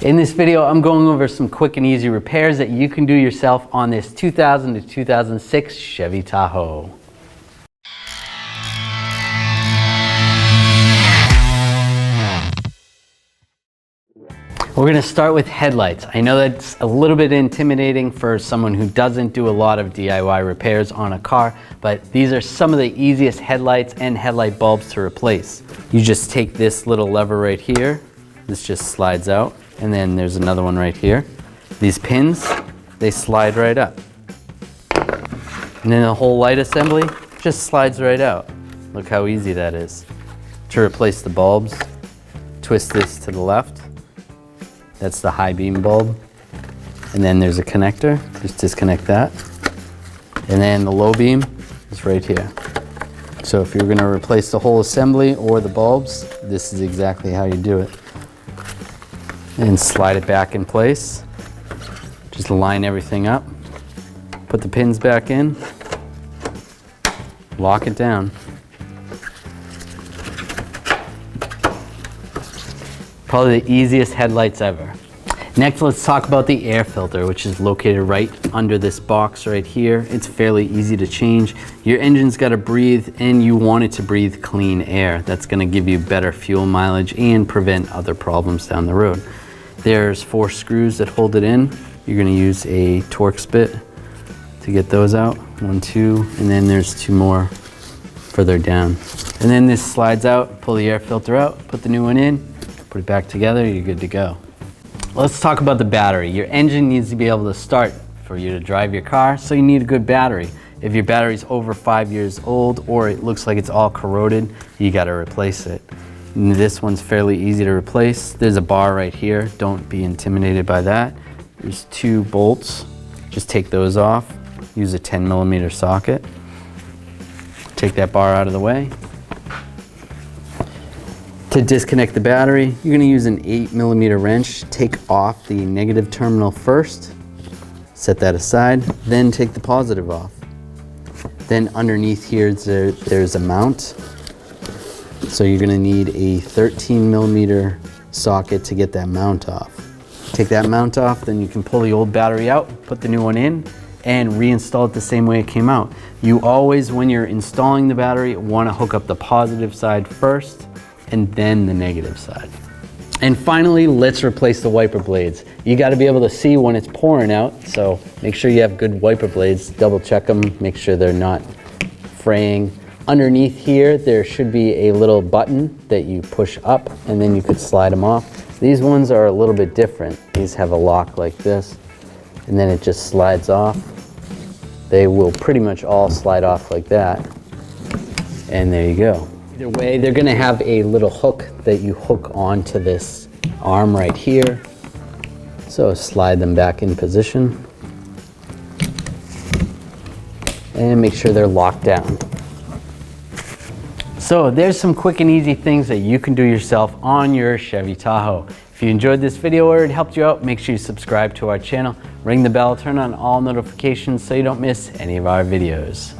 In this video, I'm going over some quick and easy repairs that you can do yourself on this 2000 to 2006 Chevy Tahoe. We're going to start with headlights. I know that's a little bit intimidating for someone who doesn't do a lot of DIY repairs on a car, but these are some of the easiest headlights and headlight bulbs to replace. You just take this little lever right here. This just slides out. And then there's another one right here. These pins, they slide right up. And then the whole light assembly just slides right out. Look how easy that is. To replace the bulbs, twist this to the left. That's the high beam bulb. And then there's a connector, just disconnect that. And then the low beam is right here. So if you're gonna replace the whole assembly or the bulbs, this is exactly how you do it. And slide it back in place. Just line everything up. Put the pins back in. Lock it down. Probably the easiest headlights ever. Next, let's talk about the air filter, which is located right under this box right here. It's fairly easy to change. Your engine's got to breathe, and you want it to breathe clean air. That's going to give you better fuel mileage and prevent other problems down the road. There's 4 screws that hold it in. You're going to use a Torx bit to get those out. 1, 2, and then there's 2 more further down. And then this slides out, pull the air filter out, put the new one in, put it back together, you're good to go. Let's talk about the battery. Your engine needs to be able to start for you to drive your car, so you need a good battery. If your battery's over 5 years old or it looks like it's all corroded, you got to replace it. And this one's fairly easy to replace. There's a bar right here. Don't be intimidated by that. There's 2 bolts. Just take those off. Use a 10mm socket. Take that bar out of the way. To disconnect the battery, you're going to use an 8mm wrench. Take off the negative terminal first. Set that aside. Then take the positive off. Then underneath here there's a mount. So you're going to need a 13mm socket to get that mount off. Take that mount off, then you can pull the old battery out, put the new one in, and reinstall it the same way it came out. You always, when you're installing the battery, want to hook up the positive side first and then the negative side. And finally, let's replace the wiper blades. You got to be able to see when it's pouring out, so make sure you have good wiper blades. Double check them, make sure they're not fraying. Underneath here, there should be a little button that you push up and then you could slide them off. These ones are a little bit different. These have a lock like this and then it just slides off. They will pretty much all slide off like that. And there you go. Either way, they're gonna have a little hook that you hook onto this arm right here. So slide them back in position. And make sure they're locked down. So there's some quick and easy things that you can do yourself on your Chevy Tahoe. If you enjoyed this video or it helped you out, make sure you subscribe to our channel, ring the bell, turn on all notifications so you don't miss any of our videos.